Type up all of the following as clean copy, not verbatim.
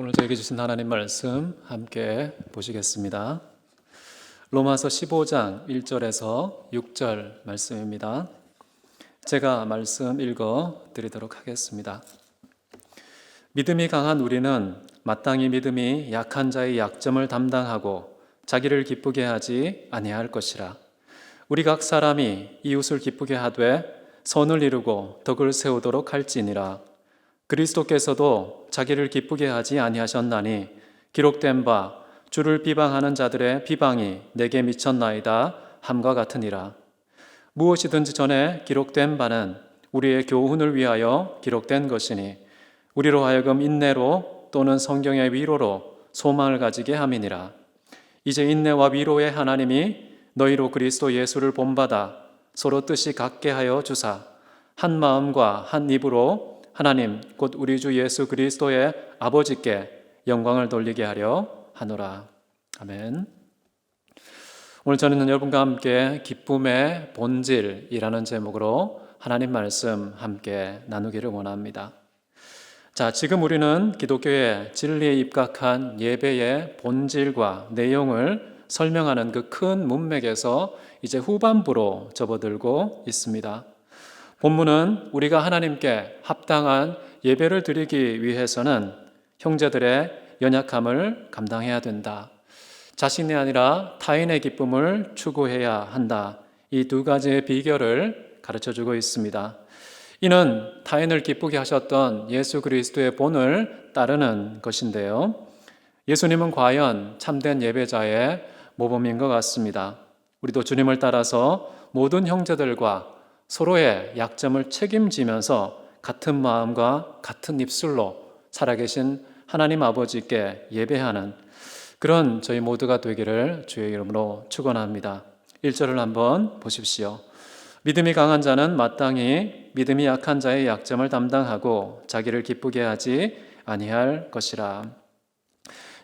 오늘 저에게 주신 하나님 말씀 함께 보시겠습니다. 로마서 15장 1절에서 6절 말씀입니다. 제가 말씀 읽어 드리도록 하겠습니다. 믿음이 강한 우리는 마땅히 믿음이 약한 자의 약점을 담당하고 자기를 기쁘게 하지 아니할 것이라. 우리 각 사람이 이웃을 기쁘게 하되 선을 이루고 덕을 세우도록 할지니라. 그리스도께서도 자기를 기쁘게 하지 아니하셨나니 기록된 바 주를 비방하는 자들의 비방이 내게 미쳤나이다 함과 같으니라. 무엇이든지 전에 기록된 바는 우리의 교훈을 위하여 기록된 것이니 우리로 하여금 인내로 또는 성경의 위로로 소망을 가지게 함이니라. 이제 인내와 위로의 하나님이 너희로 그리스도 예수를 본받아 서로 뜻이 같게 하여 주사 한 마음과 한 입으로 하나님 곧 우리 주 예수 그리스도의 아버지께 영광을 돌리게 하려 하노라. 아멘. 오늘 저는 여러분과 함께 기쁨의 본질이라는 제목으로 하나님 말씀 함께 나누기를 원합니다. 자, 지금 우리는 기독교의 진리에 입각한 예배의 본질과 내용을 설명하는 그 큰 문맥에서 이제 후반부로 접어들고 있습니다. 본문은 우리가 하나님께 합당한 예배를 드리기 위해서는 형제들의 연약함을 감당해야 된다. 자신이 아니라 타인의 기쁨을 추구해야 한다. 이 두 가지의 비결을 가르쳐주고 있습니다. 이는 타인을 기쁘게 하셨던 예수 그리스도의 본을 따르는 것인데요. 예수님은 과연 참된 예배자의 모범인 것 같습니다. 우리도 주님을 따라서 모든 형제들과 서로의 약점을 책임지면서 같은 마음과 같은 입술로 살아계신 하나님 아버지께 예배하는 그런 저희 모두가 되기를 주의 이름으로 축원합니다. 1절을 한번 보십시오. 믿음이 강한 자는 마땅히 믿음이 약한 자의 약점을 담당하고 자기를 기쁘게 하지 아니할 것이라.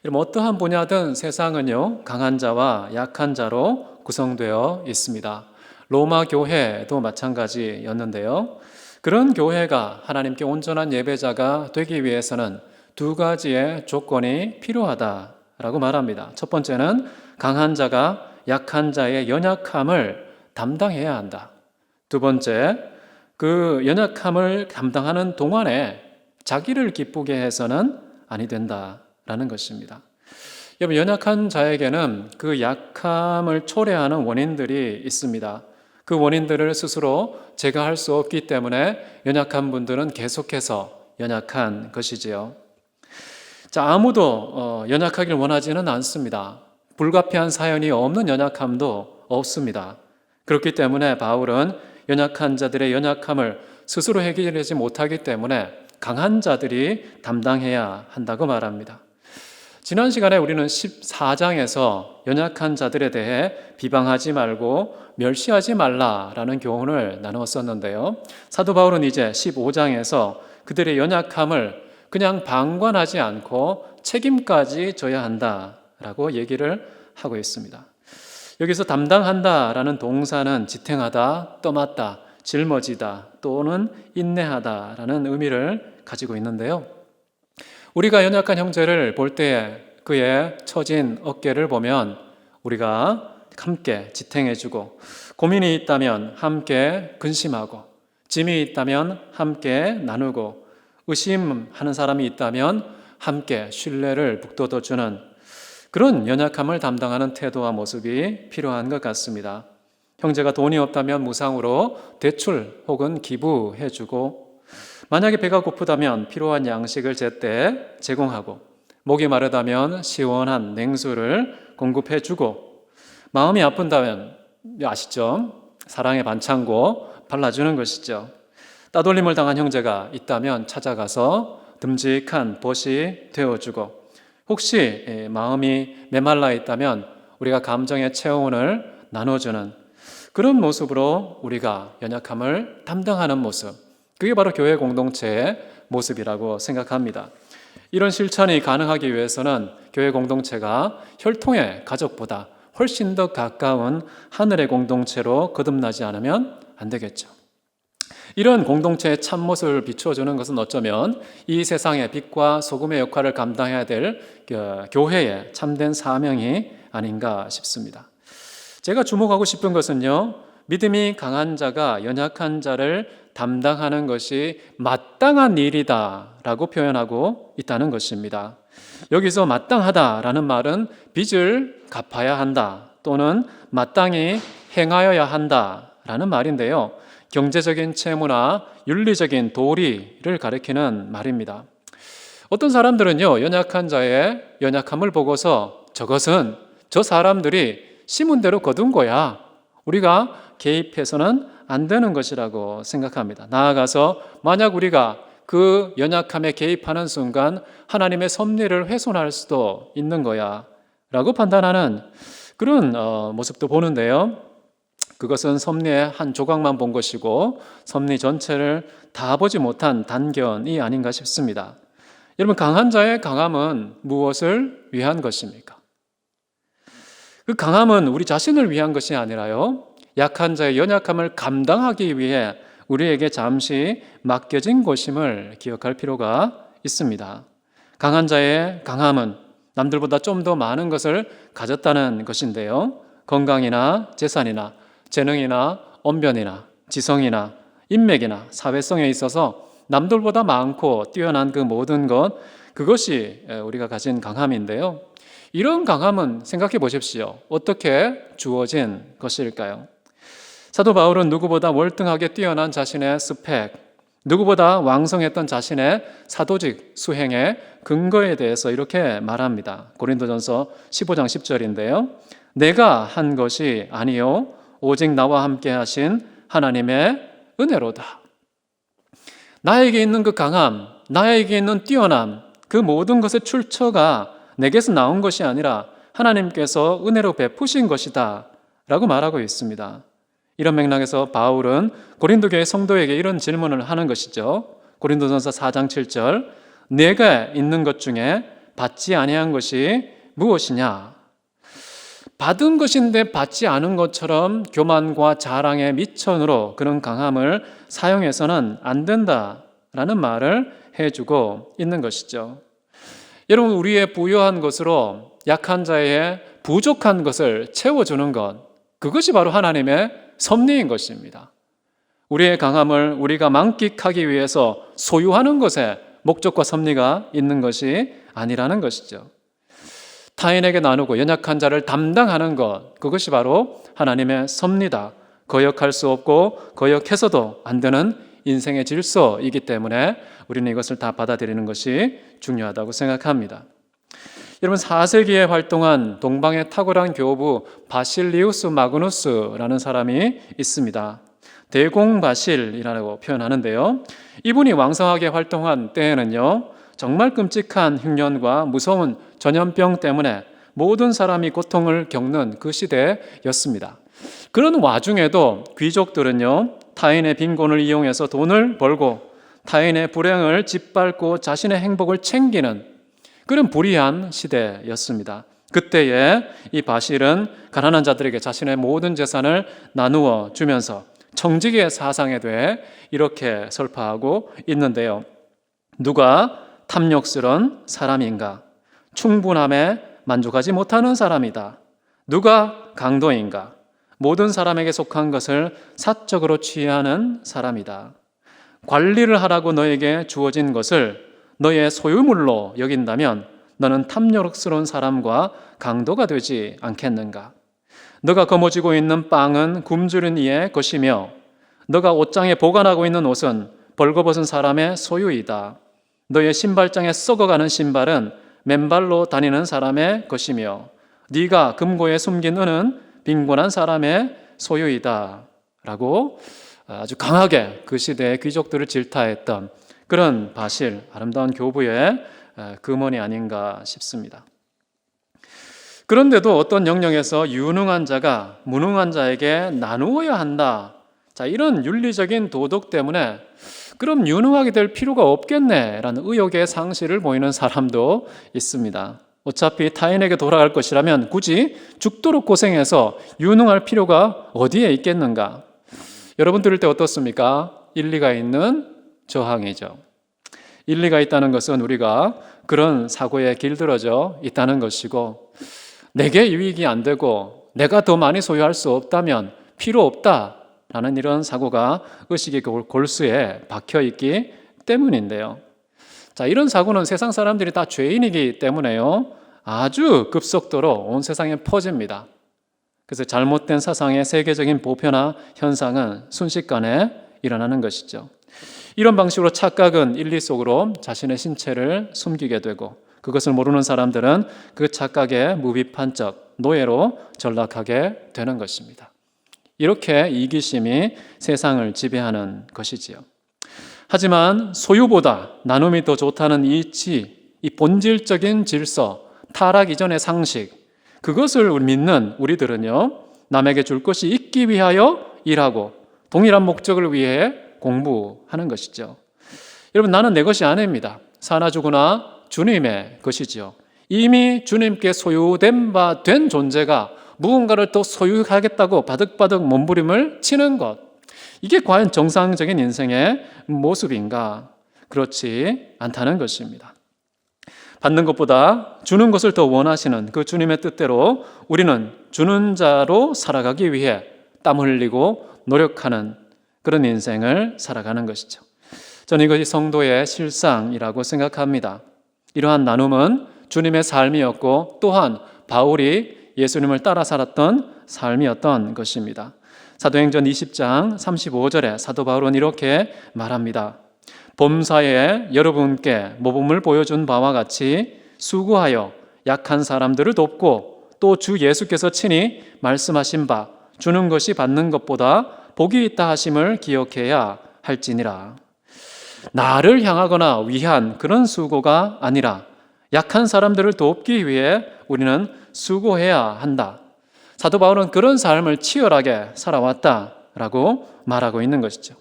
여러분, 어떠한 분야든 세상은요 강한 자와 약한 자로 구성되어 있습니다. 로마 교회도 마찬가지였는데요. 그런 교회가 하나님께 온전한 예배자가 되기 위해서는 두 가지의 조건이 필요하다라고 말합니다. 첫 번째는 강한 자가 약한 자의 연약함을 담당해야 한다. 두 번째, 그 연약함을 감당하는 동안에 자기를 기쁘게 해서는 아니 된다라는 것입니다. 여러분, 연약한 자에게는 그 약함을 초래하는 원인들이 있습니다. 그 원인들을 스스로 제거할 수 없기 때문에 연약한 분들은 계속해서 연약한 것이지요. 자, 아무도 연약하길 원하지는 않습니다. 불가피한 사연이 없는 연약함도 없습니다. 그렇기 때문에 바울은 연약한 자들의 연약함을 스스로 해결하지 못하기 때문에 강한 자들이 담당해야 한다고 말합니다. 지난 시간에 우리는 14장에서 연약한 자들에 대해 비방하지 말고 멸시하지 말라라는 교훈을 나누었었는데요. 사도 바울은 이제 15장에서 그들의 연약함을 그냥 방관하지 않고 책임까지 져야 한다라고 얘기를 하고 있습니다. 여기서 담당한다라는 동사는 지탱하다, 떠맡다, 짊어지다 또는 인내하다라는 의미를 가지고 있는데요. 우리가 연약한 형제를 볼 때에 그의 처진 어깨를 보면 우리가 함께 지탱해주고, 고민이 있다면 함께 근심하고, 짐이 있다면 함께 나누고, 의심하는 사람이 있다면 함께 신뢰를 북돋워주는 그런 연약함을 담당하는 태도와 모습이 필요한 것 같습니다. 형제가 돈이 없다면 무상으로 대출 혹은 기부해주고, 만약에 배가 고프다면 필요한 양식을 제때 제공하고, 목이 마르다면 시원한 냉수를 공급해주고, 마음이 아픈다면 아시죠? 사랑의 반창고 발라주는 것이죠. 따돌림을 당한 형제가 있다면 찾아가서 듬직한 벗이 되어주고, 혹시 마음이 메말라 있다면 우리가 감정의 체온을 나눠주는 그런 모습으로 우리가 연약함을 담당하는 모습, 그게 바로 교회 공동체의 모습이라고 생각합니다. 이런 실천이 가능하기 위해서는 교회 공동체가 혈통의 가족보다 훨씬 더 가까운 하늘의 공동체로 거듭나지 않으면 안 되겠죠. 이런 공동체의 참모습을 비추어주는 것은 어쩌면 이 세상의 빛과 소금의 역할을 감당해야 될 교회의 참된 사명이 아닌가 싶습니다. 제가 주목하고 싶은 것은요, 믿음이 강한 자가 연약한 자를 담당하는 것이 마땅한 일이다라고 표현하고 있다는 것입니다. 여기서 마땅하다라는 말은 빚을 갚아야 한다 또는 마땅히 행하여야 한다라는 말인데요. 경제적인 채무나 윤리적인 도리를 가리키는 말입니다. 어떤 사람들은요, 연약한 자의 연약함을 보고서 저것은 저 사람들이 심은 대로 거둔 거야, 우리가 개입해서는 안 되는 것이라고 생각합니다. 나아가서 만약 우리가 그 연약함에 개입하는 순간 하나님의 섭리를 훼손할 수도 있는 거야 라고 판단하는 그런 모습도 보는데요. 그것은 섭리의 한 조각만 본 것이고 섭리 전체를 다 보지 못한 단견이 아닌가 싶습니다. 여러분, 강한 자의 강함은 무엇을 위한 것입니까? 그 강함은 우리 자신을 위한 것이 아니라요, 약한 자의 연약함을 감당하기 위해 우리에게 잠시 맡겨진 것임을 기억할 필요가 있습니다. 강한 자의 강함은 남들보다 좀 더 많은 것을 가졌다는 것인데요. 건강이나 재산이나 재능이나 언변이나 지성이나 인맥이나 사회성에 있어서 남들보다 많고 뛰어난 그 모든 것, 그것이 우리가 가진 강함인데요. 이런 강함은 생각해 보십시오. 어떻게 주어진 것일까요? 사도 바울은 누구보다 월등하게 뛰어난 자신의 스펙, 누구보다 왕성했던 자신의 사도직 수행의 근거에 대해서 이렇게 말합니다. 고린도전서 15장 10절인데요. 내가 한 것이 아니요 오직 나와 함께 하신 하나님의 은혜로다. 나에게 있는 그 강함, 나에게 있는 뛰어남, 그 모든 것의 출처가 내게서 나온 것이 아니라 하나님께서 은혜로 베푸신 것이다 라고 말하고 있습니다. 이런 맥락에서 바울은 고린도 교회 성도에게 이런 질문을 하는 것이죠. 고린도전서 4장 7절, 내가 있는 것 중에 받지 아니한 것이 무엇이냐? 받은 것인데 받지 않은 것처럼 교만과 자랑의 미천으로 그런 강함을 사용해서는 안 된다라는 말을 해주고 있는 것이죠. 여러분, 우리의 부유한 것으로 약한 자의 부족한 것을 채워주는 것, 그것이 바로 하나님의 섭리인 것입니다. 우리의 강함을 우리가 만끽하기 위해서 소유하는 것에 목적과 섭리가 있는 것이 아니라는 것이죠. 타인에게 나누고 연약한 자를 담당하는 것, 그것이 바로 하나님의 섭리다. 거역할 수 없고 거역해서도 안 되는 인생의 질서이기 때문에 우리는 이것을 다 받아들이는 것이 중요하다고 생각합니다. 여러분, 4세기에 활동한 동방의 탁월한 교부 바실리우스 마그누스라는 사람이 있습니다. 대공바실이라고 표현하는데요. 이분이 왕성하게 활동한 때에는요, 정말 끔찍한 흉년과 무서운 전염병 때문에 모든 사람이 고통을 겪는 그 시대였습니다. 그런 와중에도 귀족들은요, 타인의 빈곤을 이용해서 돈을 벌고 타인의 불행을 짓밟고 자신의 행복을 챙기는 그런 불의한 시대였습니다. 그때에 이 바실은 가난한 자들에게 자신의 모든 재산을 나누어 주면서 청지기의 사상에 대해 이렇게 설파하고 있는데요. 누가 탐욕스러운 사람인가? 충분함에 만족하지 못하는 사람이다. 누가 강도인가? 모든 사람에게 속한 것을 사적으로 취하는 사람이다. 관리를 하라고 너에게 주어진 것을 너의 소유물로 여긴다면 너는 탐욕스러운 사람과 강도가 되지 않겠는가? 너가 거머쥐고 있는 빵은 굶주린 이의 것이며 너가 옷장에 보관하고 있는 옷은 벌거벗은 사람의 소유이다. 너의 신발장에 썩어가는 신발은 맨발로 다니는 사람의 것이며 네가 금고에 숨긴 은은 빈곤한 사람의 소유이다 라고 아주 강하게 그 시대의 귀족들을 질타했던 그런 바실, 아름다운 교부의 금원이 아닌가 싶습니다. 그런데도 어떤 영역에서 유능한 자가 무능한 자에게 나누어야 한다. 자, 이런 윤리적인 도덕 때문에 그럼 유능하게 될 필요가 없겠네라는 의욕의 상실을 보이는 사람도 있습니다. 어차피 타인에게 돌아갈 것이라면 굳이 죽도록 고생해서 유능할 필요가 어디에 있겠는가? 여러분 들을 때 어떻습니까? 일리가 있는 저항이죠. 일리가 있다는 것은 우리가 그런 사고에 길들어져 있다는 것이고, 내게 유익이 안 되고 내가 더 많이 소유할 수 없다면 필요 없다라는 이런 사고가 의식의 골수에 박혀 있기 때문인데요. 자, 이런 사고는 세상 사람들이 다 죄인이기 때문에요, 아주 급속도로 온 세상에 퍼집니다. 그래서 잘못된 사상의 세계적인 보편화 현상은 순식간에 일어나는 것이죠. 이런 방식으로 착각은 인리 속으로 자신의 신체를 숨기게 되고, 그것을 모르는 사람들은 그 착각에 무비판적 노예로 전락하게 되는 것입니다. 이렇게 이기심이 세상을 지배하는 것이지요. 하지만 소유보다 나눔이 더 좋다는 이 본질적인 질서, 타락 이전의 상식, 그것을 믿는 우리들은요, 남에게 줄 것이 있기 위하여 일하고 동일한 목적을 위해 공부하는 것이죠. 여러분, 나는 내 것이 아닙니다. 사나 죽으나 주님의 것이지요. 이미 주님께 소유된 바 된 존재가 무언가를 더 소유하겠다고 바득바득 몸부림을 치는 것, 이게 과연 정상적인 인생의 모습인가? 그렇지 않다는 것입니다. 받는 것보다 주는 것을 더 원하시는 그 주님의 뜻대로 우리는 주는 자로 살아가기 위해 땀 흘리고 노력하는 그런 인생을 살아가는 것이죠. 저는 이것이 성도의 실상이라고 생각합니다. 이러한 나눔은 주님의 삶이었고, 또한 바울이 예수님을 따라 살았던 삶이었던 것입니다. 사도행전 20장 35절에 사도 바울은 이렇게 말합니다. 범사에 여러분께 모범을 보여준 바와 같이 수고하여 약한 사람들을 돕고, 또 주 예수께서 친히 말씀하신 바 주는 것이 받는 것보다 복이 있다 하심을 기억해야 할지니라. 나를 향하거나 위한 그런 수고가 아니라 약한 사람들을 돕기 위해 우리는 수고해야 한다. 사도 바울은 그런 삶을 치열하게 살아왔다라고 말하고 있는 것이죠.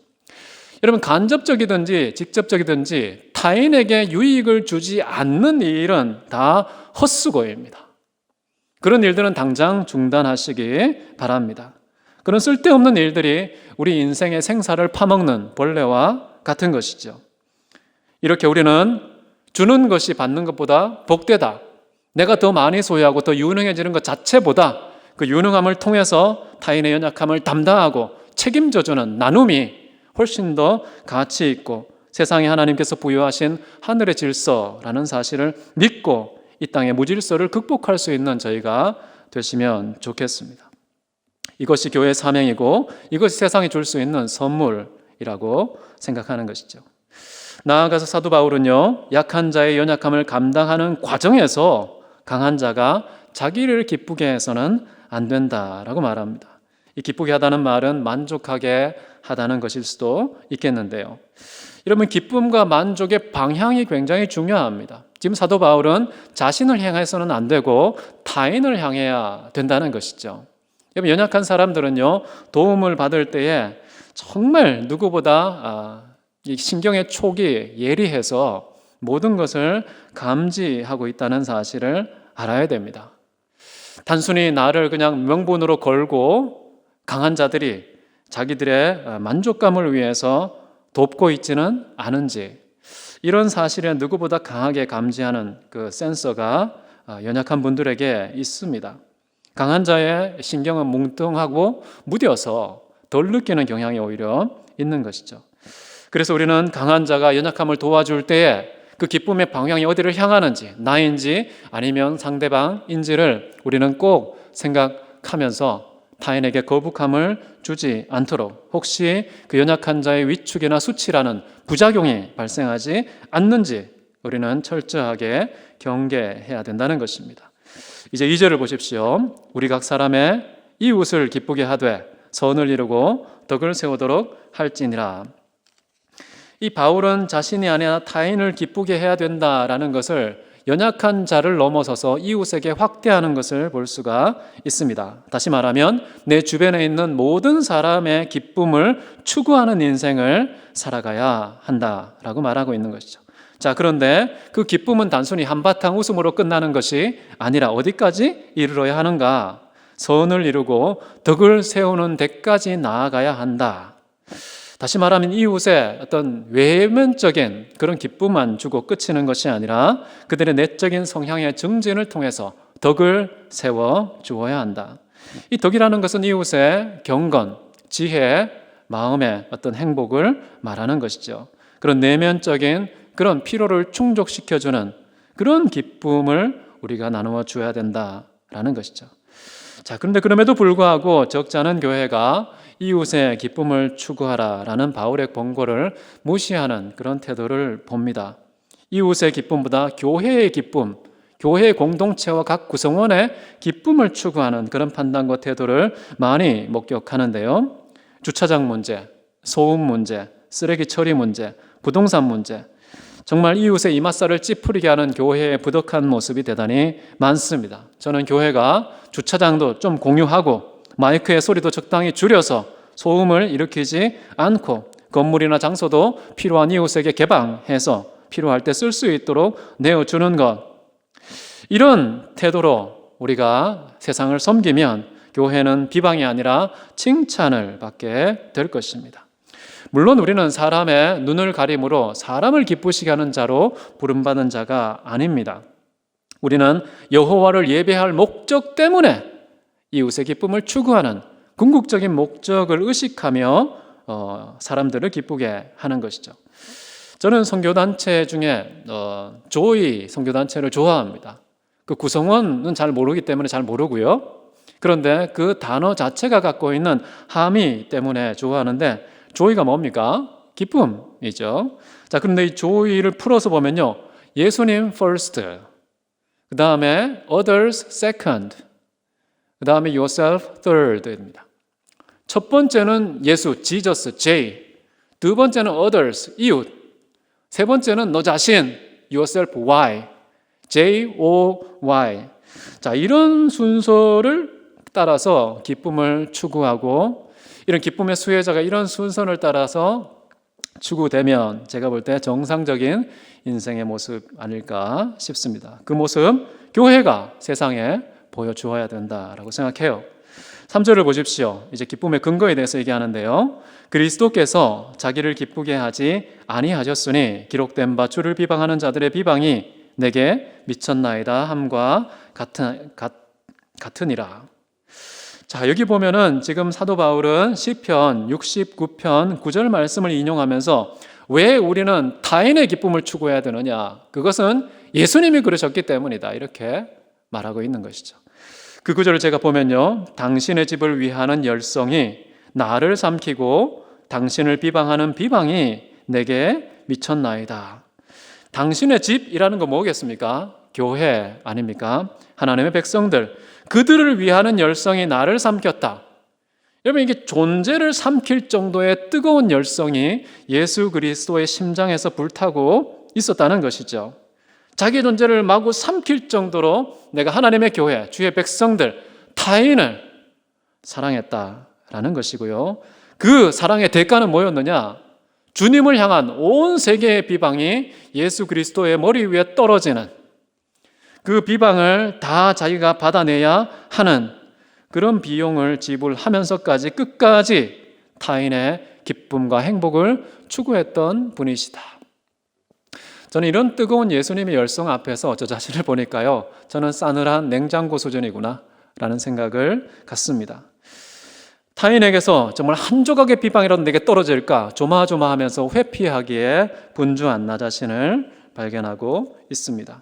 여러분, 간접적이든지 직접적이든지 타인에게 유익을 주지 않는 일은 다 헛수고입니다. 그런 일들은 당장 중단하시기 바랍니다. 그런 쓸데없는 일들이 우리 인생의 생사를 파먹는 벌레와 같은 것이죠. 이렇게 우리는 주는 것이 받는 것보다 복되다, 내가 더 많이 소유하고 더 유능해지는 것 자체보다 그 유능함을 통해서 타인의 연약함을 담당하고 책임져주는 나눔이 훨씬 더 가치 있고 세상에 하나님께서 부여하신 하늘의 질서라는 사실을 믿고 이 땅의 무질서를 극복할 수 있는 저희가 되시면 좋겠습니다. 이것이 교회의 사명이고 이것이 세상에 줄 수 있는 선물이라고 생각하는 것이죠. 나아가서 사도 바울은요, 약한 자의 연약함을 감당하는 과정에서 강한 자가 자기를 기쁘게 해서는 안 된다라고 말합니다. 이 기쁘게 하다는 말은 만족하게 하다는 것일 수도 있겠는데요. 여러분, 기쁨과 만족의 방향이 굉장히 중요합니다. 지금 사도 바울은 자신을 향해서는 안 되고 타인을 향해야 된다는 것이죠. 여러분, 연약한 사람들은요, 도움을 받을 때에 정말 누구보다 이 신경의 촉이 예리해서 모든 것을 감지하고 있다는 사실을 알아야 됩니다. 단순히 나를 그냥 명분으로 걸고 강한 자들이 자기들의 만족감을 위해서 돕고 있지는 않은지, 이런 사실에 누구보다 강하게 감지하는 그 센서가 연약한 분들에게 있습니다. 강한 자의 신경은 뭉뚱하고 무뎌서 덜 느끼는 경향이 오히려 있는 것이죠. 그래서 우리는 강한 자가 연약함을 도와줄 때에 그 기쁨의 방향이 어디를 향하는지, 나인지 아니면 상대방인지를 우리는 꼭 생각하면서 타인에게 거북함을 주지 않도록, 혹시 그 연약한 자의 위축이나 수치라는 부작용이 발생하지 않는지 우리는 철저하게 경계해야 된다는 것입니다. 이제 2절을 보십시오. 우리 각 사람의 이웃을 기쁘게 하되 선을 이루고 덕을 세우도록 할지니라. 이 바울은 자신이 아니라 타인을 기쁘게 해야 된다라는 것을 연약한 자를 넘어서서 이웃에게 확대하는 것을 볼 수가 있습니다. 다시 말하면 내 주변에 있는 모든 사람의 기쁨을 추구하는 인생을 살아가야 한다라고 말하고 있는 것이죠. 자, 그런데 그 기쁨은 단순히 한바탕 웃음으로 끝나는 것이 아니라 어디까지 이르러야 하는가? 선을 이루고 덕을 세우는 데까지 나아가야 한다. 다시 말하면 이웃의 어떤 외면적인 그런 기쁨만 주고 끝이는 것이 아니라 그들의 내적인 성향의 증진을 통해서 덕을 세워 주어야 한다. 이 덕이라는 것은 이웃의 경건, 지혜, 마음의 어떤 행복을 말하는 것이죠. 그런 내면적인 그런 필요를 충족시켜주는 그런 기쁨을 우리가 나누어 줘야 된다라는 것이죠. 자, 그런데 그럼에도 불구하고 적지 않은 교회가 이웃의 기쁨을 추구하라라는 바울의 권고를 무시하는 그런 태도를 봅니다. 이웃의 기쁨보다 교회의 기쁨, 교회 공동체와 각 구성원의 기쁨을 추구하는 그런 판단과 태도를 많이 목격하는데요. 주차장 문제, 소음 문제, 쓰레기 처리 문제, 부동산 문제, 정말 이웃의 이맛살을 찌푸리게 하는 교회의 부덕한 모습이 대단히 많습니다. 저는 교회가 주차장도 좀 공유하고 마이크의 소리도 적당히 줄여서 소음을 일으키지 않고 건물이나 장소도 필요한 이웃에게 개방해서 필요할 때 쓸 수 있도록 내어주는 것, 이런 태도로 우리가 세상을 섬기면 교회는 비방이 아니라 칭찬을 받게 될 것입니다. 물론 우리는 사람의 눈을 가림으로 사람을 기쁘시게 하는 자로 부름받은 자가 아닙니다. 우리는 여호와를 예배할 목적 때문에 이웃의 기쁨을 추구하는 궁극적인 목적을 의식하며 사람들을 기쁘게 하는 것이죠. 저는 선교단체 중에 조이 선교단체를 좋아합니다. 그 구성원은 잘 모르기 때문에 잘 모르고요. 그런데 그 단어 자체가 갖고 있는 함의 때문에 좋아하는데, 조이가 뭡니까? 기쁨이죠. 자, 그런데 이 조이를 풀어서 보면요, 예수님 first, 그 다음에 others second, 그 다음에 yourself third입니다. 첫 번째는 예수, Jesus, J. 두 번째는 others, 이웃. 세 번째는 너 자신, yourself, Y. J-O-Y. 자, 이런 순서를 따라서 기쁨을 추구하고, 이런 기쁨의 수혜자가 이런 순서를 따라서 추구되면 제가 볼 때 정상적인 인생의 모습 아닐까 싶습니다. 그 모습 교회가 세상에 보여주어야 된다라고 생각해요. 3절을 보십시오. 이제 기쁨의 근거에 대해서 얘기하는데요. 그리스도께서 자기를 기쁘게 하지 아니하셨으니 기록된 바 주를 비방하는 자들의 비방이 내게 미쳤나이다 함과 같으니라. 자, 여기 보면은 지금 사도 바울은 시편 69편 9절 말씀을 인용하면서 왜 우리는 타인의 기쁨을 추구해야 되느냐? 그것은 예수님이 그러셨기 때문이다. 이렇게 말하고 있는 것이죠. 그 구절을 제가 보면요, 당신의 집을 위하는 열성이 나를 삼키고 당신을 비방하는 비방이 내게 미쳤나이다. 당신의 집이라는 건 뭐겠습니까? 교회 아닙니까? 하나님의 백성들, 그들을 위하는 열성이 나를 삼켰다. 여러분, 이게 존재를 삼킬 정도의 뜨거운 열성이 예수 그리스도의 심장에서 불타고 있었다는 것이죠. 자기 존재를 마구 삼킬 정도로 내가 하나님의 교회, 주의 백성들, 타인을 사랑했다라는 것이고요. 그 사랑의 대가는 뭐였느냐? 주님을 향한 온 세계의 비방이 예수 그리스도의 머리 위에 떨어지는 그 비방을 다 자기가 받아내야 하는 그런 비용을 지불하면서까지 끝까지 타인의 기쁨과 행복을 추구했던 분이시다. 저는 이런 뜨거운 예수님의 열성 앞에서 저 자신을 보니까요, 저는 싸늘한 냉장고 수준이구나 라는 생각을 갖습니다. 타인에게서 정말 한 조각의 비방이라도 내게 떨어질까 조마조마하면서 회피하기에 분주한 나 자신을 발견하고 있습니다.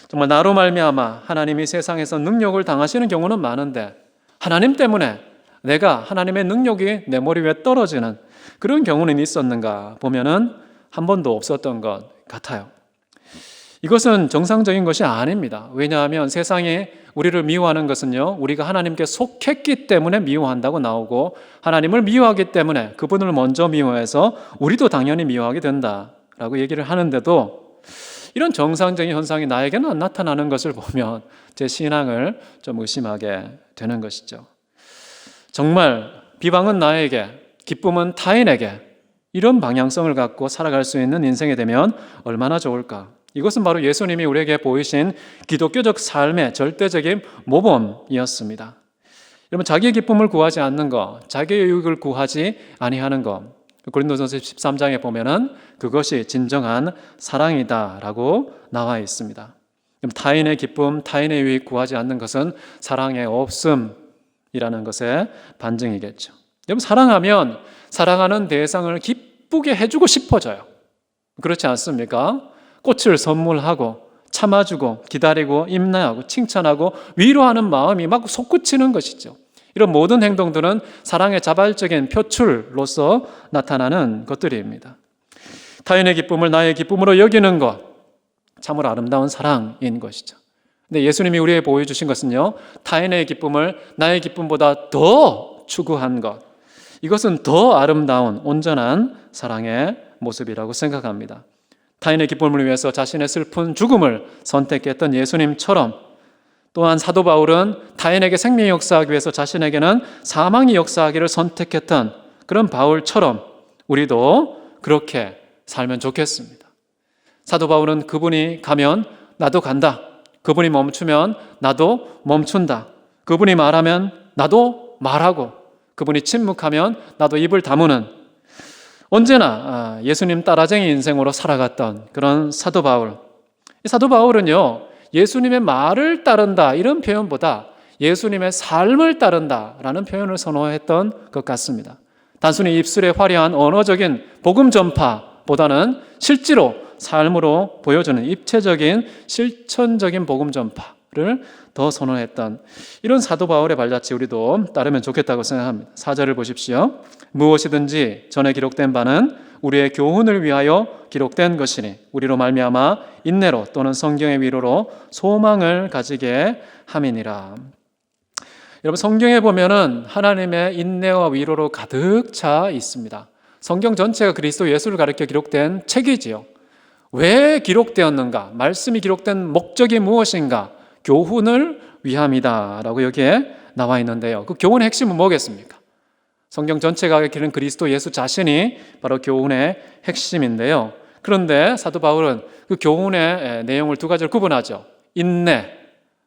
정말 나로 말미암아 하나님이 세상에서 능력을 당하시는 경우는 많은데, 하나님 때문에 내가 하나님의 능력이 내 머리 위에 떨어지는 그런 경우는 있었는가 보면은 한 번도 없었던 것 같아요. 이것은 정상적인 것이 아닙니다. 왜냐하면 세상이 우리를 미워하는 것은요, 우리가 하나님께 속했기 때문에 미워한다고 나오고, 하나님을 미워하기 때문에 그분을 먼저 미워해서 우리도 당연히 미워하게 된다라고 얘기를 하는데도, 이런 정상적인 현상이 나에게는 안 나타나는 것을 보면 제 신앙을 좀 의심하게 되는 것이죠. 정말 비방은 나에게, 기쁨은 타인에게, 이런 방향성을 갖고 살아갈 수 있는 인생이 되면 얼마나 좋을까. 이것은 바로 예수님이 우리에게 보이신 기독교적 삶의 절대적인 모범이었습니다. 여러분, 자기의 기쁨을 구하지 않는 것, 자기의 유익을 구하지 아니하는 것, 고린도전서 13장에 보면은 그것이 진정한 사랑이다라고 나와 있습니다. 타인의 기쁨, 타인의 유익 구하지 않는 것은 사랑의 없음이라는 것의 반증이겠죠. 여러분, 사랑하면 사랑하는 대상을 기쁘게 해주고 싶어져요. 그렇지 않습니까? 꽃을 선물하고 참아주고 기다리고 임나하고 칭찬하고 위로하는 마음이 막 솟구치는 것이죠. 이런 모든 행동들은 사랑의 자발적인 표출로서 나타나는 것들입니다. 타인의 기쁨을 나의 기쁨으로 여기는 것, 참으로 아름다운 사랑인 것이죠. 근데 예수님이 우리에게 보여주신 것은요, 타인의 기쁨을 나의 기쁨보다 더 추구한 것, 이것은 더 아름다운 온전한 사랑의 모습이라고 생각합니다. 타인의 기쁨을 위해서 자신의 슬픈 죽음을 선택했던 예수님처럼, 또한 사도 바울은 타인에게 생명이 역사하기 위해서 자신에게는 사망이 역사하기를 선택했던 그런 바울처럼 우리도 그렇게 살면 좋겠습니다. 사도 바울은 그분이 가면 나도 간다, 그분이 멈추면 나도 멈춘다, 그분이 말하면 나도 말하고, 그분이 침묵하면 나도 입을 다무는, 언제나 예수님 따라쟁이 인생으로 살아갔던 그런 사도 바울. 사도 바울은요, 예수님의 말을 따른다 이런 표현보다 예수님의 삶을 따른다라는 표현을 선호했던 것 같습니다. 단순히 입술의 화려한 언어적인 복음 전파보다는 실제로 삶으로 보여주는 입체적인 실천적인 복음 전파를 더 선호했던 이런 사도 바울의 발자취 우리도 따르면 좋겠다고 생각합니다. 4절을 보십시오. 무엇이든지 전에 기록된 바는 우리의 교훈을 위하여 기록된 것이니 우리로 말미암아 인내로 또는 성경의 위로로 소망을 가지게 함이니라. 여러분, 성경에 보면은 하나님의 인내와 위로로 가득 차 있습니다. 성경 전체가 그리스도 예수를 가리켜 기록된 책이지요. 왜 기록되었는가? 말씀이 기록된 목적이 무엇인가? 교훈을 위함이다라고 여기에 나와 있는데요. 그 교훈의 핵심은 뭐겠습니까? 성경 전체가 가리키는 그리스도 예수 자신이 바로 교훈의 핵심인데요. 그런데 사도 바울은 그 교훈의 내용을 두 가지로 구분하죠. 인내,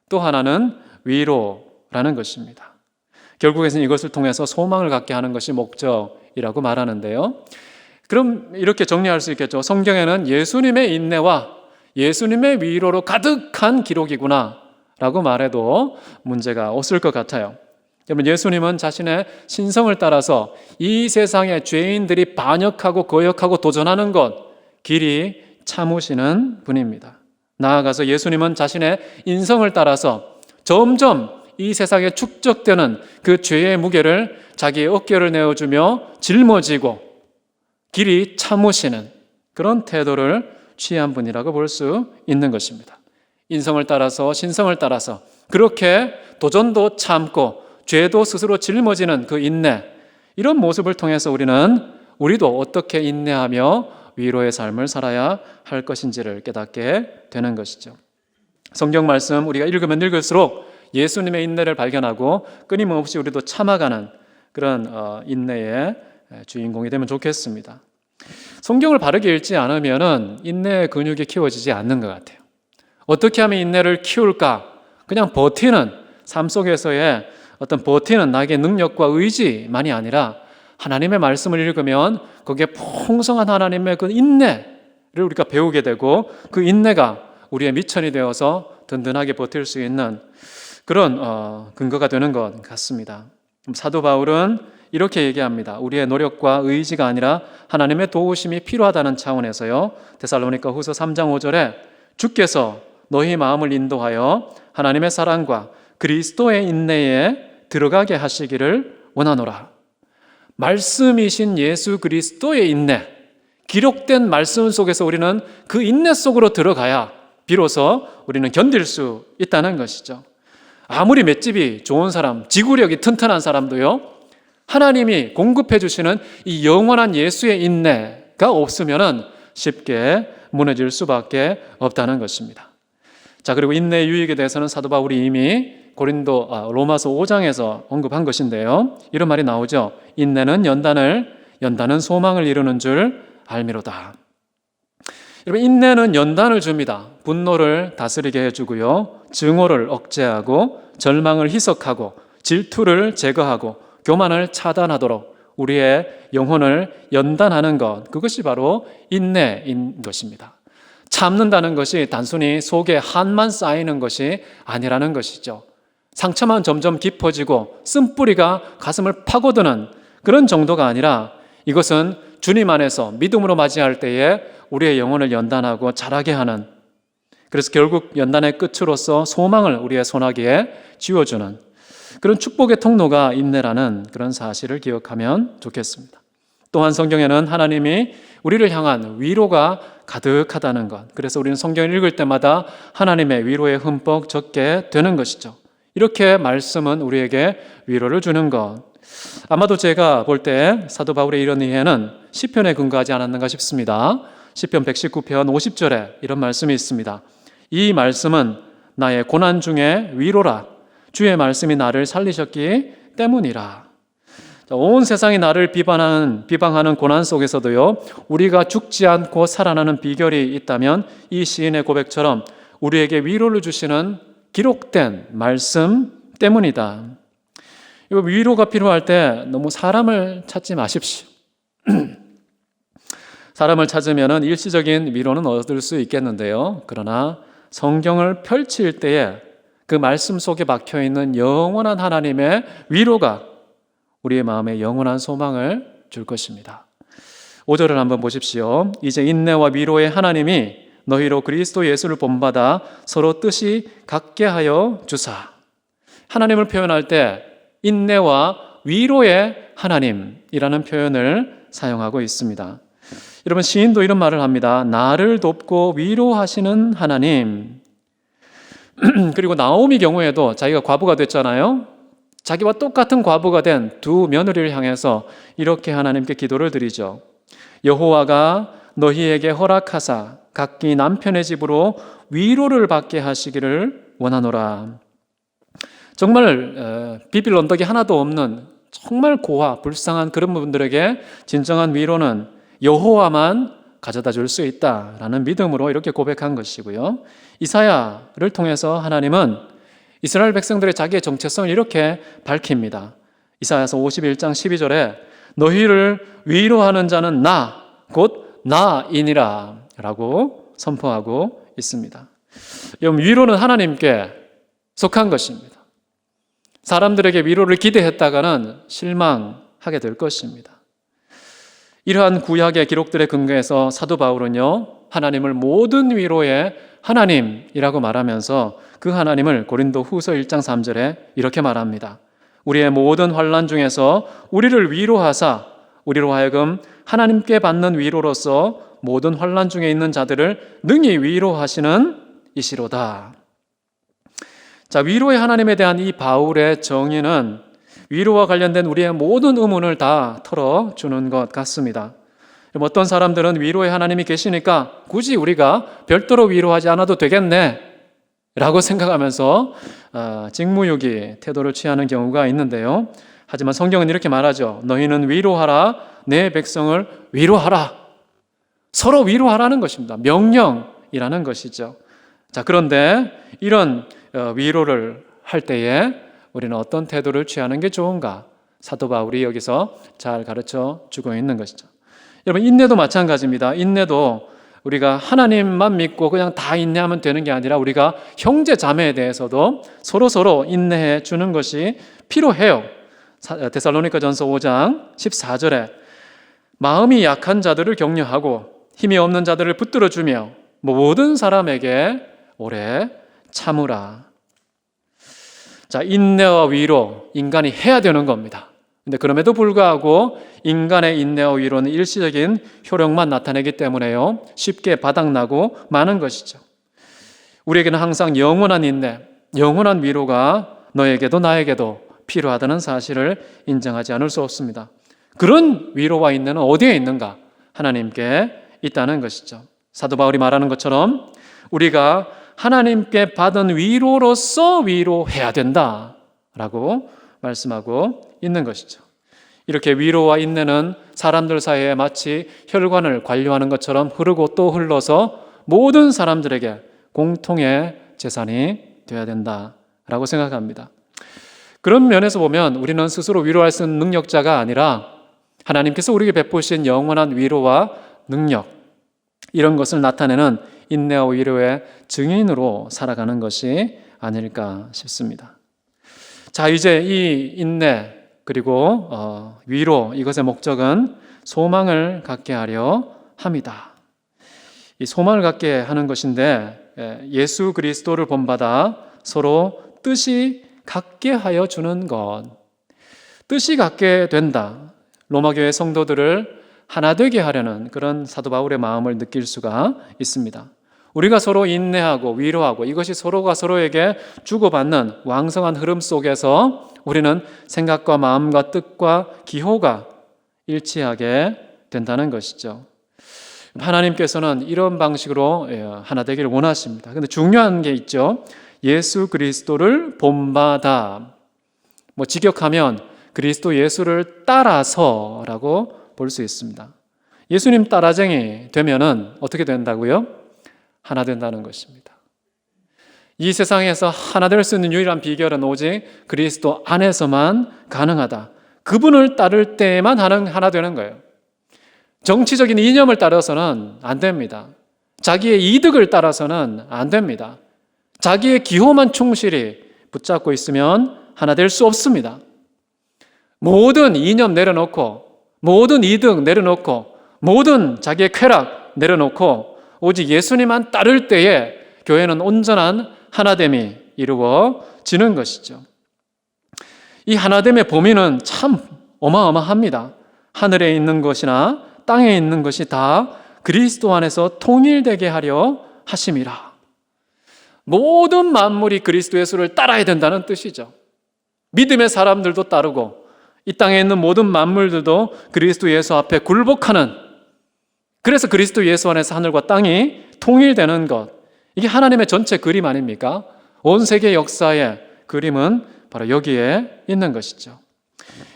또 하나는 위로라는 것입니다. 결국에는 이것을 통해서 소망을 갖게 하는 것이 목적이라고 말하는데요. 그럼 이렇게 정리할 수 있겠죠. 성경에는 예수님의 인내와 예수님의 위로로 가득한 기록이구나 라고 말해도 문제가 없을 것 같아요. 여러분, 예수님은 자신의 신성을 따라서 이 세상의 죄인들이 반역하고 거역하고 도전하는 것 길이 참으시는 분입니다. 나아가서 예수님은 자신의 인성을 따라서 점점 이 세상에 축적되는 그 죄의 무게를 자기의 어깨를 내어주며 짊어지고 길이 참으시는 그런 태도를 취한 분이라고 볼 수 있는 것입니다. 인성을 따라서 신성을 따라서 그렇게 도전도 참고 죄도 스스로 짊어지는 그 인내, 이런 모습을 통해서 우리도 어떻게 인내하며 위로의 삶을 살아야 할 것인지를 깨닫게 되는 것이죠. 성경 말씀 우리가 읽으면 읽을수록 예수님의 인내를 발견하고 끊임없이 우리도 참아가는 그런 인내의 주인공이 되면 좋겠습니다. 성경을 바르게 읽지 않으면 인내의 근육이 키워지지 않는 것 같아요. 어떻게 하면 인내를 키울까? 그냥 버티는 삶 속에서의 어떤 버티는 나에게 능력과 의지만이 아니라 하나님의 말씀을 읽으면 거기에 풍성한 하나님의 그 인내를 우리가 배우게 되고 그 인내가 우리의 미천이 되어서 든든하게 버틸 수 있는 그런 근거가 되는 것 같습니다. 사도 바울은 이렇게 얘기합니다. 우리의 노력과 의지가 아니라 하나님의 도우심이 필요하다는 차원에서요. 데살로니가 후서 3장 5절에 주께서 너희 마음을 인도하여 하나님의 사랑과 그리스도의 인내에 들어가게 하시기를 원하노라. 말씀이신 예수 그리스도의 인내, 기록된 말씀 속에서 우리는 그 인내 속으로 들어가야 비로소 우리는 견딜 수 있다는 것이죠. 아무리 맷집이 좋은 사람, 지구력이 튼튼한 사람도요, 하나님이 공급해 주시는 이 영원한 예수의 인내가 없으면 쉽게 무너질 수밖에 없다는 것입니다. 자, 그리고 인내의 유익에 대해서는 사도 바울이 이미 로마서 5장에서 언급한 것인데요. 이런 말이 나오죠. 인내는 연단은 소망을 이루는 줄 알미로다. 여러분, 인내는 연단을 줍니다. 분노를 다스리게 해주고요. 증오를 억제하고 절망을 희석하고 질투를 제거하고 교만을 차단하도록 우리의 영혼을 연단하는 것, 그것이 바로 인내인 것입니다. 참는다는 것이 단순히 속에 한만 쌓이는 것이 아니라는 것이죠. 상처만 점점 깊어지고 쓴뿌리가 가슴을 파고드는 그런 정도가 아니라 이것은 주님 안에서 믿음으로 맞이할 때에 우리의 영혼을 연단하고 자라게 하는, 그래서 결국 연단의 끝으로서 소망을 우리의 손아귀에 쥐어주는 그런 축복의 통로가 인내라는 그런 사실을 기억하면 좋겠습니다. 또한 성경에는 하나님이 우리를 향한 위로가 가득하다는 것, 그래서 우리는 성경을 읽을 때마다 하나님의 위로에 흠뻑 젖게 되는 것이죠. 이렇게 말씀은 우리에게 위로를 주는 것, 아마도 제가 볼 때 사도 바울의 이런 이해는 시편에 근거하지 않았는가 싶습니다. 시편 119편 50절에 이런 말씀이 있습니다. 이 말씀은 나의 고난 중에 위로라. 주의 말씀이 나를 살리셨기 때문이라. 온 세상이 나를 비방하는 고난 속에서도요, 우리가 죽지 않고 살아나는 비결이 있다면 이 시인의 고백처럼 우리에게 위로를 주시는 기록된 말씀 때문이다. 위로가 필요할 때 너무 사람을 찾지 마십시오. 사람을 찾으면 일시적인 위로는 얻을 수 있겠는데요. 그러나 성경을 펼칠 때에 그 말씀 속에 박혀있는 영원한 하나님의 위로가 우리의 마음에 영원한 소망을 줄 것입니다. 5절을 한번 보십시오. 이제 인내와 위로의 하나님이 너희로 그리스도 예수를 본받아 서로 뜻이 같게 하여 주사. 하나님을 표현할 때 인내와 위로의 하나님이라는 표현을 사용하고 있습니다. 여러분, 시인도 이런 말을 합니다. 나를 돕고 위로하시는 하나님. 그리고 나오미 경우에도 자기가 과부가 됐잖아요. 자기와 똑같은 과부가 된 두 며느리를 향해서 이렇게 하나님께 기도를 드리죠. 여호와가 너희에게 허락하사 각기 남편의 집으로 위로를 받게 하시기를 원하노라. 정말 비빌 언덕이 하나도 없는 정말 고아, 불쌍한 그런 분들에게 진정한 위로는 여호와만 가져다 줄 수 있다라는 믿음으로 이렇게 고백한 것이고요. 이사야를 통해서 하나님은 이스라엘 백성들의 자기의 정체성을 이렇게 밝힙니다. 이사야서 51장 12절에 너희를 위로하는 자는 나, 곧 나이니라 라고 선포하고 있습니다. 여러분, 위로는 하나님께 속한 것입니다. 사람들에게 위로를 기대했다가는 실망하게 될 것입니다. 이러한 구약의 기록들에 근거해서 사도 바울은요, 하나님을 모든 위로의 하나님이라고 말하면서 그 하나님을 고린도 후서 1장 3절에 이렇게 말합니다. 우리의 모든 환난 중에서 우리를 위로하사 우리로 하여금 하나님께 받는 위로로서 모든 환난 중에 있는 자들을 능히 위로하시는 이시로다. 자, 위로의 하나님에 대한 이 바울의 정의는 위로와 관련된 우리의 모든 의문을 다 털어주는 것 같습니다. 어떤 사람들은 위로의 하나님이 계시니까 굳이 우리가 별도로 위로하지 않아도 되겠네 라고 생각하면서 직무유기 태도를 취하는 경우가 있는데요. 하지만 성경은 이렇게 말하죠. 너희는 위로하라, 내 백성을 위로하라. 서로 위로하라는 것입니다. 명령이라는 것이죠. 자, 그런데 이런 위로를 할 때에 우리는 어떤 태도를 취하는 게 좋은가? 사도 바울이 여기서 잘 가르쳐 주고 있는 것이죠. 여러분, 인내도 마찬가지입니다. 인내도 우리가 하나님만 믿고 그냥 다 인내하면 되는 게 아니라 우리가 형제 자매에 대해서도 서로 인내해 주는 것이 필요해요. 데살로니가전서 5장 14절에 마음이 약한 자들을 격려하고 힘이 없는 자들을 붙들어 주며 모든 사람에게 오래 참으라. 자, 인내와 위로 인간이 해야 되는 겁니다. 근데 그럼에도 불구하고 인간의 인내와 위로는 일시적인 효력만 나타내기 때문에요, 쉽게 바닥나고 마는 것이죠. 우리에게는 항상 영원한 인내, 영원한 위로가 너에게도 나에게도 필요하다는 사실을 인정하지 않을 수 없습니다. 그런 위로와 인내는 어디에 있는가? 하나님께 있다는 것이죠. 사도 바울이 말하는 것처럼 우리가 하나님께 받은 위로로서 위로해야 된다라고 말씀하고 있는 것이죠. 이렇게 위로와 인내는 사람들 사이에 마치 혈관을 관리하는 것처럼 흐르고 또 흘러서 모든 사람들에게 공통의 재산이 되어야 된다라고 생각합니다. 그런 면에서 보면 우리는 스스로 위로할 수 있는 능력자가 아니라 하나님께서 우리에게 베푸신 영원한 위로와 능력, 이런 것을 나타내는 인내와 위로의 증인으로 살아가는 것이 아닐까 싶습니다. 자, 이제 이 인내 그리고 위로, 이것의 목적은 소망을 갖게 하려 합니다. 이 소망을 갖게 하는 것인데 예수 그리스도를 본받아 서로 뜻이 같게 하여 주는 것, 뜻이 같게 된다. 로마교회 성도들을 하나 되게 하려는 그런 사도 바울의 마음을 느낄 수가 있습니다. 우리가 서로 인내하고 위로하고 이것이 서로가 서로에게 주고받는 왕성한 흐름 속에서 우리는 생각과 마음과 뜻과 기호가 일치하게 된다는 것이죠. 하나님께서는 이런 방식으로 하나 되기를 원하십니다. 그런데 중요한 게 있죠. 예수 그리스도를 본받아, 직역하면 그리스도 예수를 따라서라고 볼 수 있습니다. 예수님 따라쟁이 되면은 어떻게 된다고요? 하나 된다는 것입니다. 이 세상에서 하나 될 수 있는 유일한 비결은 오직 그리스도 안에서만 가능하다. 그분을 따를 때에만 하나 되는 거예요. 정치적인 이념을 따라서는 안 됩니다. 자기의 이득을 따라서는 안 됩니다. 자기의 기호만 충실히 붙잡고 있으면 하나 될 수 없습니다. 모든 이념 내려놓고, 모든 이득 내려놓고, 모든 자기의 쾌락 내려놓고 오직 예수님만 따를 때에 교회는 온전한 하나됨이 이루어지는 것이죠. 이 하나됨의 범위는 참 어마어마합니다. 하늘에 있는 것이나 땅에 있는 것이 다 그리스도 안에서 통일되게 하려 하심이라. 모든 만물이 그리스도 예수를 따라야 된다는 뜻이죠. 믿음의 사람들도 따르고 이 땅에 있는 모든 만물들도 그리스도 예수 앞에 굴복하는, 그래서 그리스도 예수 안에서 하늘과 땅이 통일되는 것, 이게 하나님의 전체 그림 아닙니까? 온 세계 역사의 그림은 바로 여기에 있는 것이죠.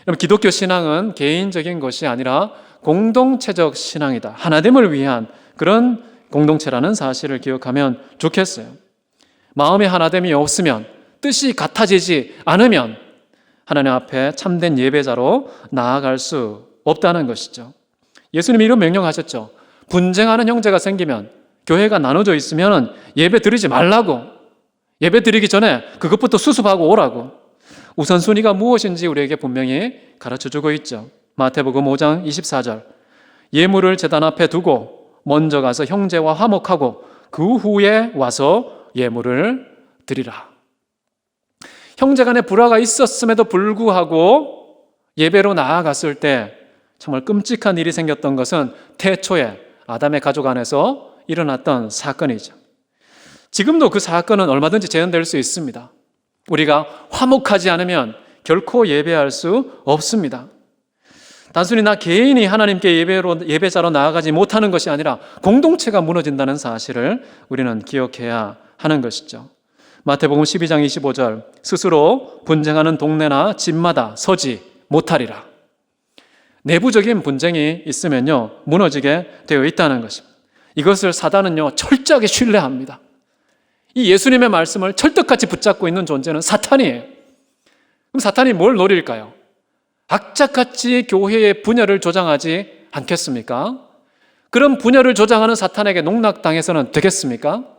여러분, 기독교 신앙은 개인적인 것이 아니라 공동체적 신앙이다. 하나됨을 위한 그런 공동체라는 사실을 기억하면 좋겠어요. 마음의 하나됨이 없으면, 뜻이 같아지지 않으면 하나님 앞에 참된 예배자로 나아갈 수 없다는 것이죠. 예수님이 이런 명령하셨죠. 분쟁하는 형제가 생기면, 교회가 나눠져 있으면 예배 드리지 말라고, 예배 드리기 전에 그것부터 수습하고 오라고. 우선순위가 무엇인지 우리에게 분명히 가르쳐주고 있죠. 마태복음 5장 24절, 예물을 제단 앞에 두고 먼저 가서 형제와 화목하고 그 후에 와서 예물을 드리라. 형제간에 불화가 있었음에도 불구하고 예배로 나아갔을 때 정말 끔찍한 일이 생겼던 것은 태초에 아담의 가족 안에서 일어났던 사건이죠. 지금도 그 사건은 얼마든지 재현될 수 있습니다. 우리가 화목하지 않으면 결코 예배할 수 없습니다. 단순히 나 개인이 하나님께 예배자로 나아가지 못하는 것이 아니라 공동체가 무너진다는 사실을 우리는 기억해야 하는 것이죠. 마태복음 12장 25절, 스스로 분쟁하는 동네나 집마다 서지 못하리라. 내부적인 분쟁이 있으면요, 무너지게 되어 있다는 것입니다. 이것을 사단은요, 철저하게 신뢰합니다. 이 예수님의 말씀을 철떡같이 붙잡고 있는 존재는 사탄이에요. 그럼 사탄이 뭘 노릴까요? 악착같이 교회의 분열을 조장하지 않겠습니까? 그런 분열을 조장하는 사탄에게 농락당해서는 되겠습니까?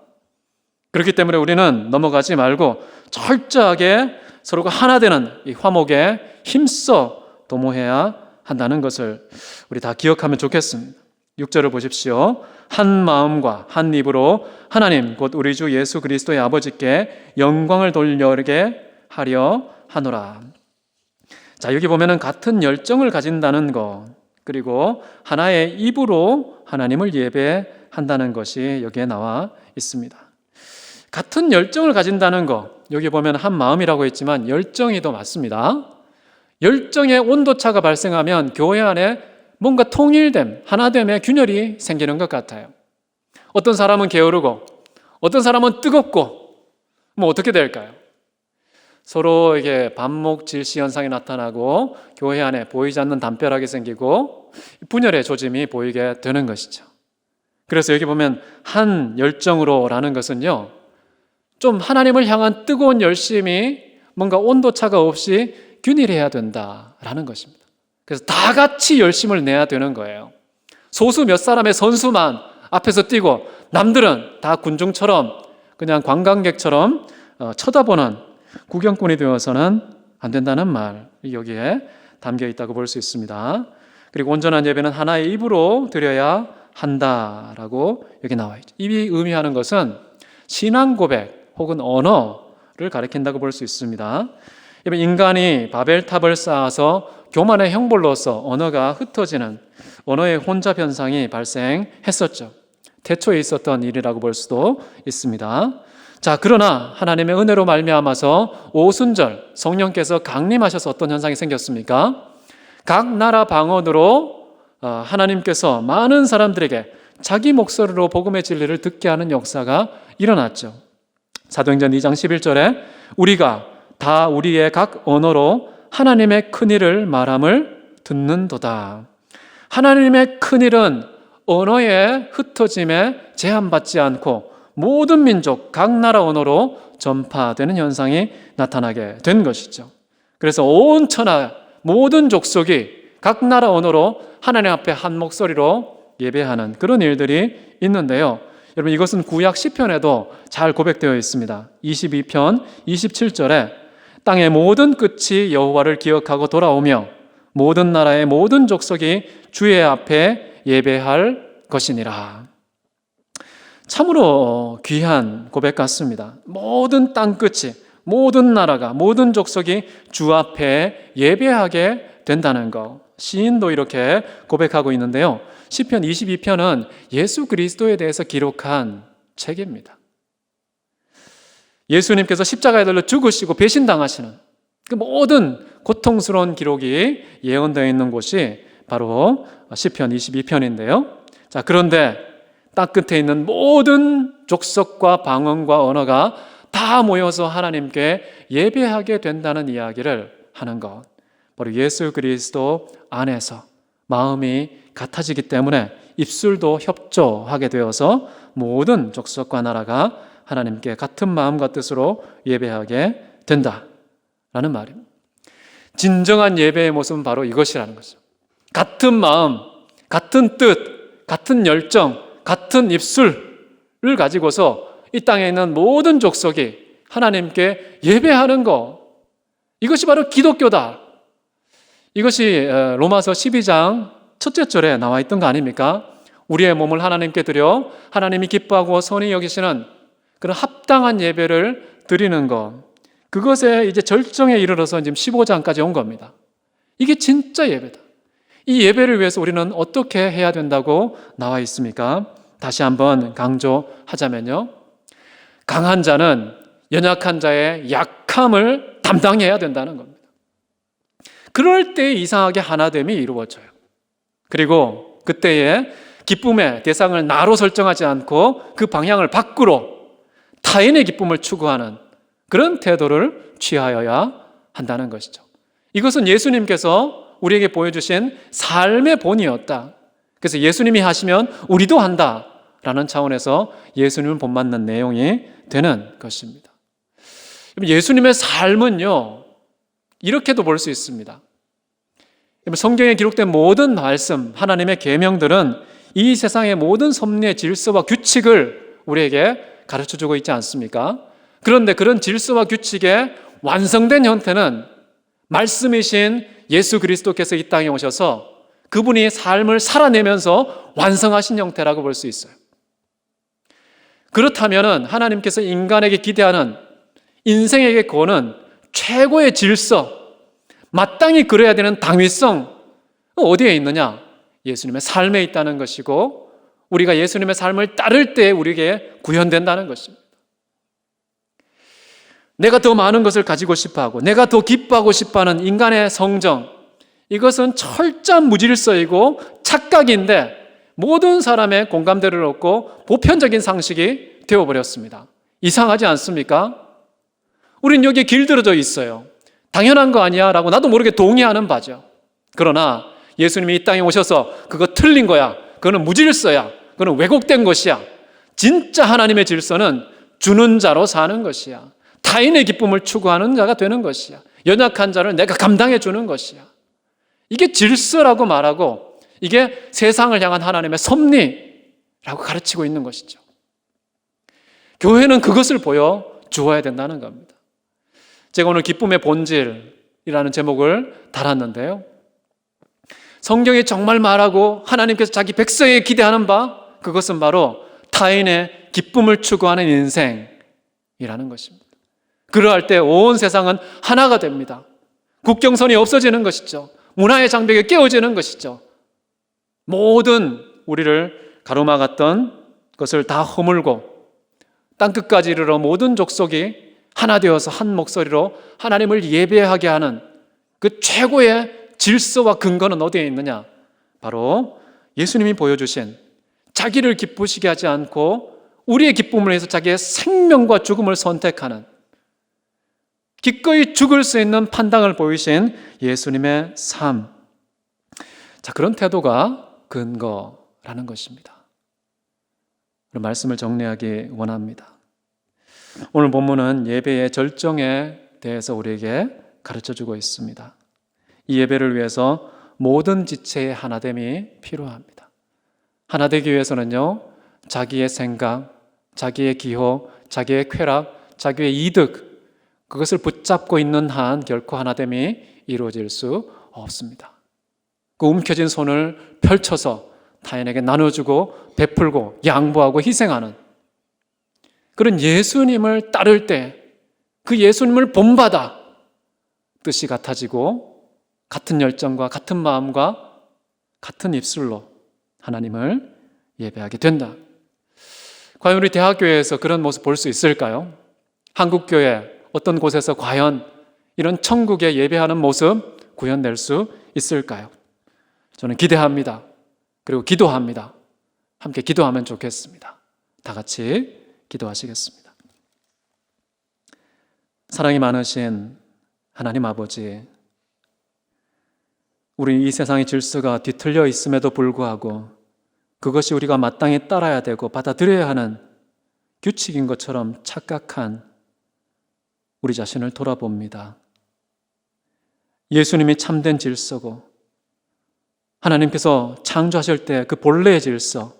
그렇기 때문에 우리는 넘어가지 말고 철저하게 서로가 하나 되는 이 화목에 힘써 도모해야 한다는 것을 우리 다 기억하면 좋겠습니다. 6절을 보십시오. 한 마음과 한 입으로 하나님 곧 우리 주 예수 그리스도의 아버지께 영광을 돌려게 하려 하노라. 자, 여기 보면은 같은 열정을 가진다는 것, 그리고 하나의 입으로 하나님을 예배한다는 것이 여기에 나와 있습니다. 같은 열정을 가진다는 것, 여기 보면 한 마음이라고 했지만 열정이 더 맞습니다. 열정의 온도차가 발생하면 교회 안에 뭔가 통일됨, 하나됨의 균열이 생기는 것 같아요. 어떤 사람은 게으르고 어떤 사람은 뜨겁고 어떻게 될까요? 서로 이게 반목 질시 현상이 나타나고 교회 안에 보이지 않는 담벼락이 생기고 분열의 조짐이 보이게 되는 것이죠. 그래서 여기 보면 한 열정으로라는 것은요, 좀 하나님을 향한 뜨거운 열심이 뭔가 온도차가 없이 균일해야 된다라는 것입니다. 그래서 다 같이 열심을 내야 되는 거예요. 소수 몇 사람의 선수만 앞에서 뛰고 남들은 다 군중처럼 그냥 관광객처럼 쳐다보는 구경꾼이 되어서는 안 된다는 말이 여기에 담겨 있다고 볼 수 있습니다. 그리고 온전한 예배는 하나의 입으로 드려야 한다라고 여기 나와 있죠. 입이 의미하는 것은 신앙 고백 혹은 언어를 가리킨다고 볼 수 있습니다. 인간이 바벨탑을 쌓아서 교만의 형벌로서 언어가 흩어지는 언어의 혼잡 현상이 발생했었죠. 태초에 있었던 일이라고 볼 수도 있습니다. 자, 그러나 하나님의 은혜로 말미암아서 오순절 성령께서 강림하셔서 어떤 현상이 생겼습니까? 각 나라 방언으로 하나님께서 많은 사람들에게 자기 목소리로 복음의 진리를 듣게 하는 역사가 일어났죠. 사도행전 2장 11절에 우리가 다 우리의 각 언어로 하나님의 큰일을 말함을 듣는도다. 하나님의 큰일은 언어의 흩어짐에 제한받지 않고 모든 민족, 각 나라 언어로 전파되는 현상이 나타나게 된 것이죠. 그래서 온 천하 모든 족속이 각 나라 언어로 하나님 앞에 한 목소리로 예배하는 그런 일들이 있는데요. 여러분, 이것은 구약 시편에도 잘 고백되어 있습니다. 22편 27절에 땅의 모든 끝이 여호와를 기억하고 돌아오며 모든 나라의 모든 족속이 주의 앞에 예배할 것이니라. 참으로 귀한 고백 같습니다. 모든 땅 끝이, 모든 나라가, 모든 족속이 주 앞에 예배하게 된다는 것. 시인도 이렇게 고백하고 있는데요. 시편 22편은 예수 그리스도에 대해서 기록한 책입니다. 예수님께서 십자가에 달려 죽으시고 배신당하시는 그 모든 고통스러운 기록이 예언되어 있는 곳이 바로 시편 22편인데요. 자, 그런데 땅 끝에 있는 모든 족속과 방언과 언어가 다 모여서 하나님께 예배하게 된다는 이야기를 하는 것. 바로 예수 그리스도 안에서 마음이 같아지기 때문에 입술도 협조하게 되어서 모든 족속과 나라가 하나님께 같은 마음과 뜻으로 예배하게 된다라는 말입니다. 진정한 예배의 모습은 바로 이것이라는 거죠. 같은 마음, 같은 뜻, 같은 열정, 같은 입술을 가지고서 이 땅에 있는 모든 족속이 하나님께 예배하는 것, 이것이 바로 기독교다. 이것이 로마서 12장 첫째 절에 나와 있던 거 아닙니까? 우리의 몸을 하나님께 드려 하나님이 기뻐하고 선히 여기시는 그런 합당한 예배를 드리는 것, 그것에 이제 절정에 이르러서 지금 15장까지 온 겁니다. 이게 진짜 예배다. 이 예배를 위해서 우리는 어떻게 해야 된다고 나와 있습니까? 다시 한번 강조하자면요, 강한 자는 연약한 자의 약함을 담당해야 된다는 겁니다. 그럴 때 이상하게 하나됨이 이루어져요. 그리고 그때에 기쁨의 대상을 나로 설정하지 않고 그 방향을 밖으로 타인의 기쁨을 추구하는 그런 태도를 취하여야 한다는 것이죠. 이것은 예수님께서 우리에게 보여주신 삶의 본이었다. 그래서 예수님이 하시면 우리도 한다라는 차원에서 예수님을 본받는 내용이 되는 것입니다. 예수님의 삶은요, 이렇게도 볼 수 있습니다. 성경에 기록된 모든 말씀, 하나님의 계명들은 이 세상의 모든 섭리의 질서와 규칙을 우리에게 가르쳐주고 있지 않습니까? 그런데 그런 질서와 규칙의 완성된 형태는 말씀이신 예수 그리스도께서 이 땅에 오셔서 그분이 삶을 살아내면서 완성하신 형태라고 볼 수 있어요. 그렇다면 하나님께서 인간에게 기대하는 인생에게 거는 최고의 질서, 마땅히 그래야 되는 당위성 어디에 있느냐? 예수님의 삶에 있다는 것이고, 우리가 예수님의 삶을 따를 때 우리에게 구현된다는 것입니다. 내가 더 많은 것을 가지고 싶어하고 내가 더 기뻐하고 싶어하는 인간의 성정, 이것은 철저한 무질서이고 착각인데 모든 사람의 공감대를 얻고 보편적인 상식이 되어버렸습니다. 이상하지 않습니까? 우린 여기에 길들여져 있어요. 당연한 거 아니야? 라고 나도 모르게 동의하는 바죠. 그러나 예수님이 이 땅에 오셔서 그거 틀린 거야, 그거는 무질서야, 그거는 왜곡된 것이야. 진짜 하나님의 질서는 주는 자로 사는 것이야. 타인의 기쁨을 추구하는 자가 되는 것이야. 연약한 자를 내가 감당해 주는 것이야. 이게 질서라고 말하고 이게 세상을 향한 하나님의 섭리라고 가르치고 있는 것이죠. 교회는 그것을 보여주어야 된다는 겁니다. 제가 오늘 기쁨의 본질이라는 제목을 달았는데요. 성경이 정말 말하고 하나님께서 자기 백성에게 기대하는 바, 그것은 바로 타인의 기쁨을 추구하는 인생이라는 것입니다. 그러할 때 온 세상은 하나가 됩니다. 국경선이 없어지는 것이죠. 문화의 장벽이 깨어지는 것이죠. 모든 우리를 가로막았던 것을 다 허물고 땅끝까지 이르러 모든 족속이 하나 되어서 한 목소리로 하나님을 예배하게 하는 그 최고의 질서와 근거는 어디에 있느냐? 바로 예수님이 보여주신 자기를 기쁘시게 하지 않고 우리의 기쁨을 위해서 자기의 생명과 죽음을 선택하는, 기꺼이 죽을 수 있는 판단을 보이신 예수님의 삶. 자, 그런 태도가 근거라는 것입니다. 말씀을 정리하기 원합니다. 오늘 본문은 예배의 절정에 대해서 우리에게 가르쳐주고 있습니다. 이 예배를 위해서 모든 지체의 하나됨이 필요합니다. 하나 되기 위해서는요, 자기의 생각, 자기의 기호, 자기의 쾌락, 자기의 이득, 그것을 붙잡고 있는 한 결코 하나됨이 이루어질 수 없습니다. 그 움켜진 손을 펼쳐서 타인에게 나눠주고 베풀고 양보하고 희생하는 그런 예수님을 따를 때 그 예수님을 본받아 뜻이 같아지고 같은 열정과 같은 마음과 같은 입술로 하나님을 예배하게 된다. 과연 우리 대학교에서 그런 모습 볼 수 있을까요? 한국교회 어떤 곳에서 과연 이런 천국에 예배하는 모습 구현될 수 있을까요? 저는 기대합니다. 그리고 기도합니다. 함께 기도하면 좋겠습니다. 다 같이 기도하시겠습니다. 사랑이 많으신 하나님 아버지, 우리 이 세상의 질서가 뒤틀려 있음에도 불구하고 그것이 우리가 마땅히 따라야 되고 받아들여야 하는 규칙인 것처럼 착각한 우리 자신을 돌아봅니다. 예수님이 참된 질서고 하나님께서 창조하실 때 그 본래의 질서,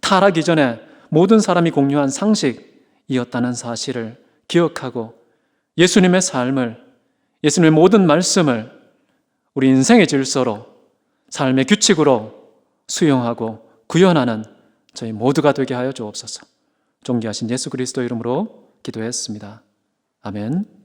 타락 이전에 모든 사람이 공유한 상식이었다는 사실을 기억하고 예수님의 삶을, 예수님의 모든 말씀을 우리 인생의 질서로, 삶의 규칙으로 수용하고 구현하는 저희 모두가 되게 하여 주옵소서. 존귀하신 예수 그리스도 이름으로 기도했습니다. 아멘.